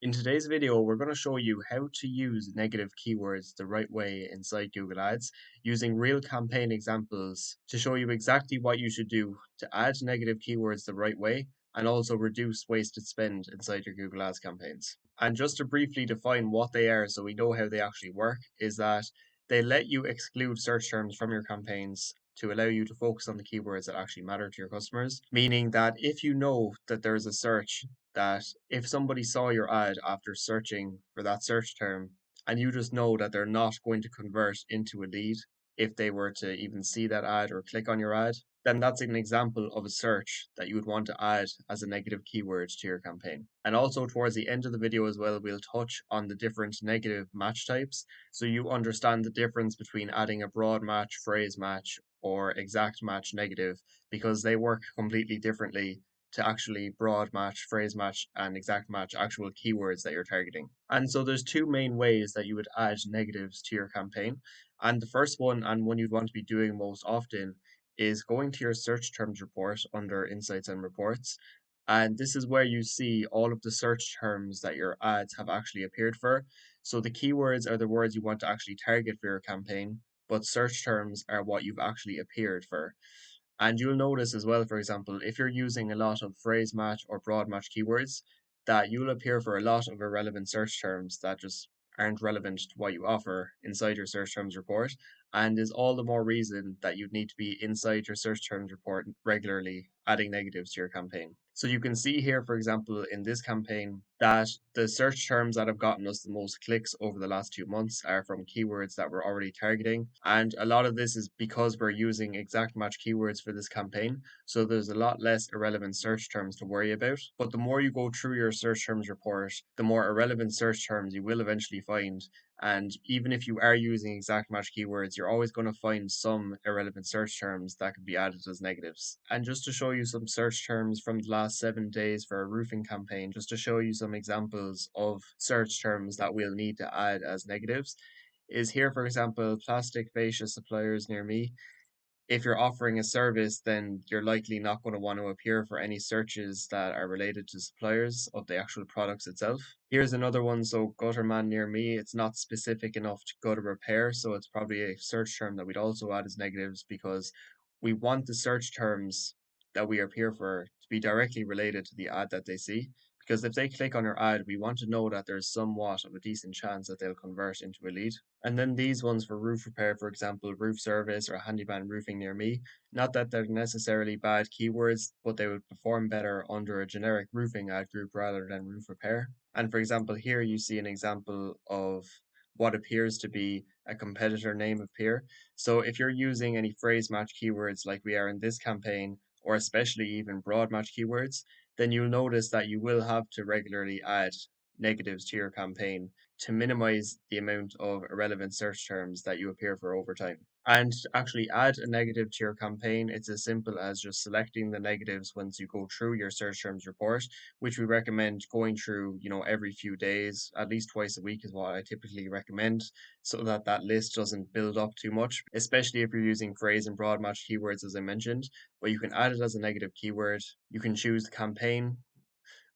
In today's video, we're going to show you how to use negative keywords the right way inside Google Ads using real campaign examples to show you exactly what you should do to add negative keywords the right way and also reduce wasted spend inside your Google Ads campaigns. And just to briefly define what they are so we know how they actually work, is that they let you exclude search terms from your campaigns to allow you to focus on the keywords that actually matter to your customers. Meaning that if you know that there is a search that if somebody saw your ad after searching for that search term and you just know that they're not going to convert into a lead if they were to even see that ad or click on your ad, then that's an example of a search that you would want to add as a negative keyword to your campaign. And also towards the end of the video as well, we'll touch on the different negative match types so you understand the difference between adding a broad match, phrase match, or exact match negative because they work completely differently to actually broad match, phrase match, and exact match actual keywords that you're targeting. And so there's two main ways that you would add negatives to your campaign. And the first one, and one you'd want to be doing most often, is going to your search terms report under Insights and Reports. And this is where you see all of the search terms that your ads have actually appeared for. So the keywords are the words you want to actually target for your campaign, but search terms are what you've actually appeared for. And you'll notice as well, for example, if you're using a lot of phrase match or broad match keywords, that you'll appear for a lot of irrelevant search terms that just aren't relevant to what you offer inside your search terms report. And is all the more reason that you'd need to be inside your search terms report regularly, adding negatives to your campaign. So you can see here, for example, in this campaign, that the search terms that have gotten us the most clicks over the last 2 months are from keywords that we're already targeting. And a lot of this is because we're using exact match keywords for this campaign. So there's a lot less irrelevant search terms to worry about. But the more you go through your search terms report, the more irrelevant search terms you will eventually find. And even if you are using exact match keywords, you're always going to find some irrelevant search terms that could be added as negatives. And just to show you some search terms from the last 7 days for a roofing campaign, just to show you some examples of search terms that we'll need to add as negatives, is here, for example, plastic fascia suppliers near me. If you're offering a service, then you're likely not going to want to appear for any searches that are related to suppliers of the actual products itself. Here's another one. So gutter man near me, it's not specific enough to gutter repair. So it's probably a search term that we'd also add as negatives because we want the search terms that we appear for to be directly related to the ad that they see. Because if they click on our ad, we want to know that there's somewhat of a decent chance that they'll convert into a lead. And then these ones for roof repair, for example, roof service or handyman roofing near me. Not that they're necessarily bad keywords, but they would perform better under a generic roofing ad group rather than roof repair. And for example, here you see an example of what appears to be a competitor name of peer. So if you're using any phrase match keywords like we are in this campaign, or especially even broad match keywords, then you'll notice that you will have to regularly add negatives to your campaign to minimize the amount of irrelevant search terms that you appear for over time. And to actually add a negative to your campaign, it's as simple as just selecting the negatives once you go through your search terms report, which we recommend going through, every few days, at least twice a week is what I typically recommend, so that that list doesn't build up too much, especially if you're using phrase and broad match keywords, as I mentioned. But you can add it as a negative keyword. You can choose the campaign,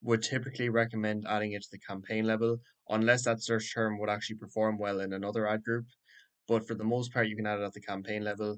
would typically recommend adding it to the campaign level unless that search term would actually perform well in another ad group. But for the most part, you can add it at the campaign level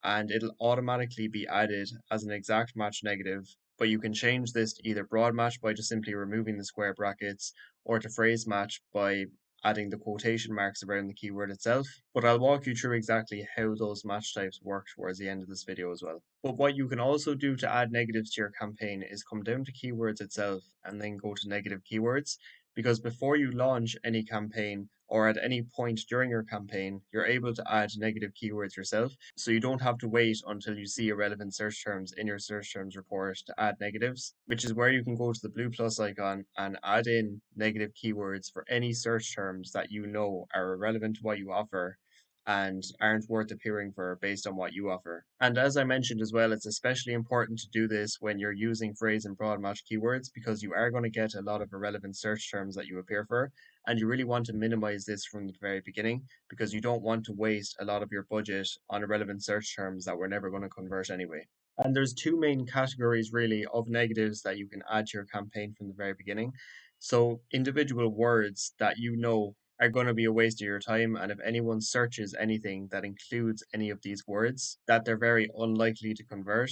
and it'll automatically be added as an exact match negative. But you can change this to either broad match by just simply removing the square brackets or to phrase match by adding the quotation marks around the keyword itself. But I'll walk you through exactly how those match types work towards the end of this video as well. But what you can also do to add negatives to your campaign is come down to keywords itself and then go to negative keywords. Because before you launch any campaign or at any point during your campaign, you're able to add negative keywords yourself. So you don't have to wait until you see irrelevant search terms in your search terms report to add negatives, which is where you can go to the blue plus icon and add in negative keywords for any search terms that you know are irrelevant to what you offer and aren't worth appearing for based on what you offer. And as I mentioned as well, it's especially important to do this when you're using phrase and broad match keywords because you are going to get a lot of irrelevant search terms that you appear for. And you really want to minimize this from the very beginning because you don't want to waste a lot of your budget on irrelevant search terms that we're never going to convert anyway. And there's two main categories really of negatives that you can add to your campaign from the very beginning. So individual words that you know are going to be a waste of your time, and if anyone searches anything that includes any of these words, that they're very unlikely to convert.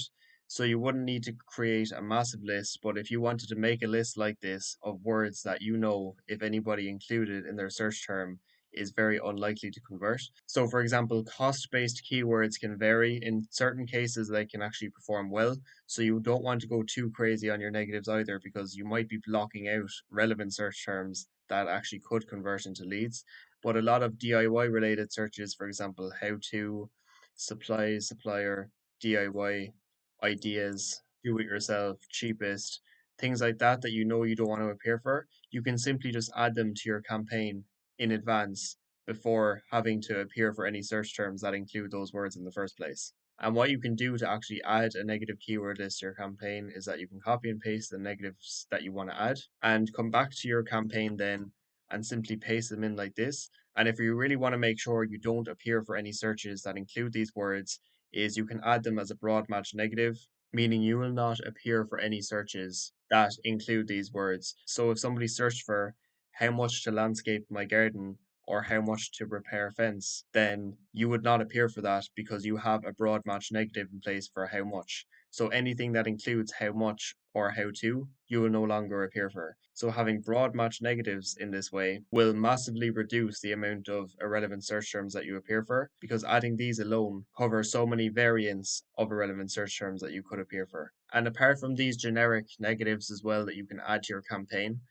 So you wouldn't need to create a massive list, but if you wanted to make a list like this of words that you know if anybody included in their search term is very unlikely to convert. So for example, cost-based keywords can vary. In certain cases, they can actually perform well, so you don't want to go too crazy on your negatives either because you might be blocking out relevant search terms that actually could convert into leads. But a lot of DIY related searches, for example, how to, supply, supplier, DIY, ideas, do it yourself, cheapest, things like that that you know you don't want to appear for, you can simply just add them to your campaign in advance before having to appear for any search terms that include those words in the first place. And what you can do to actually add a negative keyword list to your campaign is that you can copy and paste the negatives that you want to add and come back to your campaign then and simply paste them in like this. And if you really want to make sure you don't appear for any searches that include these words, is you can add them as a broad match negative, meaning you will not appear for any searches that include these words. So if somebody searched for how much to landscape my garden or how much to repair a fence, then you would not appear for that because you have a broad match negative in place for how much. So anything that includes how much or how to, you will no longer appear for. So having broad match negatives in this way will massively reduce the amount of irrelevant search terms that you appear for because adding these alone cover so many variants of irrelevant search terms that you could appear for. And apart from these generic negatives as well that you can add to your campaign,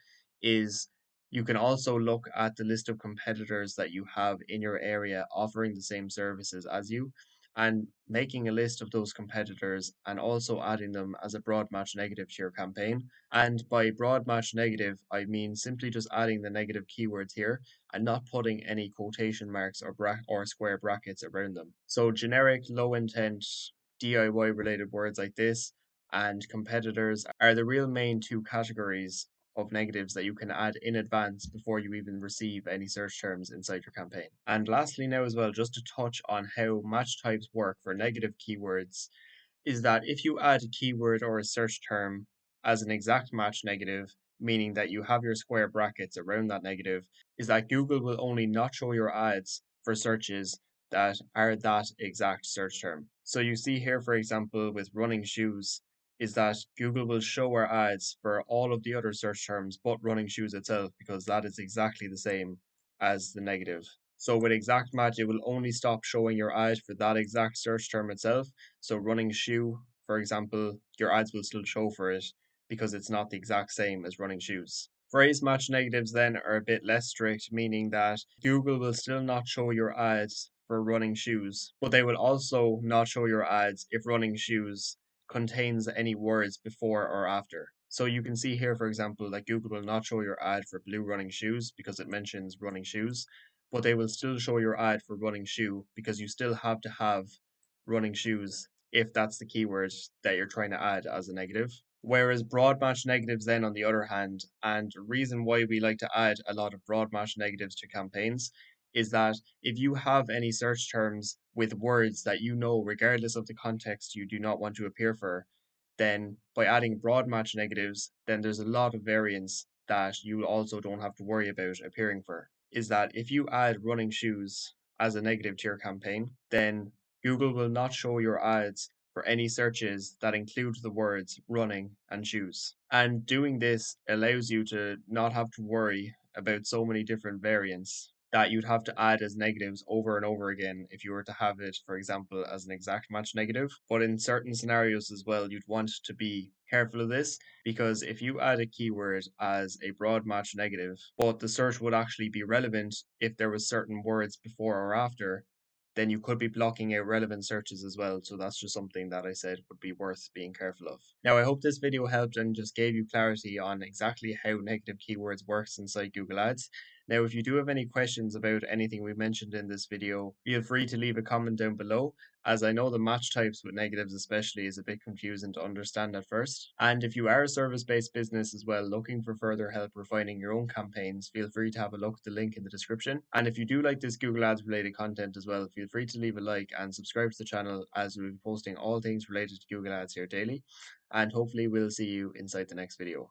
is you can also look at the list of competitors that you have in your area offering the same services as you and making a list of those competitors and also adding them as a broad match negative to your campaign. And by broad match negative, I mean simply just adding the negative keywords here and not putting any quotation marks or square brackets around them. So generic low intent DIY related words like this and competitors are the real main two categories of negatives that you can add in advance before you even receive any search terms inside your campaign. And lastly, now as well, just to touch on how match types work for negative keywords, is that if you add a keyword or a search term as an exact match negative, meaning that you have your square brackets around that negative, is that Google will only not show your ads for searches that are that exact search term. So you see here, for example, with running shoes, is that Google will show our ads for all of the other search terms but running shoes itself because that is exactly the same as the negative. So with exact match, it will only stop showing your ad for that exact search term itself. So running shoe, for example, your ads will still show for it because it's not the exact same as running shoes. Phrase match negatives then are a bit less strict, meaning that Google will still not show your ads for running shoes, but they will also not show your ads if running shoes contains any words before or after. So you can see here, for example, that Google will not show your ad for blue running shoes because it mentions running shoes, but they will still show your ad for running shoe because you still have to have running shoes if that's the keyword that you're trying to add as a negative. Whereas broad match negatives, then on the other hand, and the reason why we like to add a lot of broad match negatives to campaigns is that if you have any search terms with words that you know, regardless of the context, you do not want to appear for, then by adding broad match negatives, then there's a lot of variants that you also don't have to worry about appearing for. Is that if you add running shoes as a negative to your campaign, then Google will not show your ads for any searches that include the words running and shoes. And doing this allows you to not have to worry about so many different variants that you'd have to add as negatives over and over again if you were to have it, for example, as an exact match negative. But in certain scenarios as well, you'd want to be careful of this because if you add a keyword as a broad match negative, but the search would actually be relevant if there was certain words before or after, then you could be blocking out relevant searches as well. So that's just something that I said would be worth being careful of. Now, I hope this video helped and just gave you clarity on exactly how negative keywords works inside Google Ads. Now, if you do have any questions about anything we mentioned in this video, feel free to leave a comment down below, as I know the match types with negatives especially is a bit confusing to understand at first. And if you are a service-based business as well looking for further help refining your own campaigns, feel free to have a look at the link in the description. And if you do like this Google Ads related content as well, feel free to leave a like and subscribe to the channel as we'll be posting all things related to Google Ads here daily. And hopefully we'll see you inside the next video.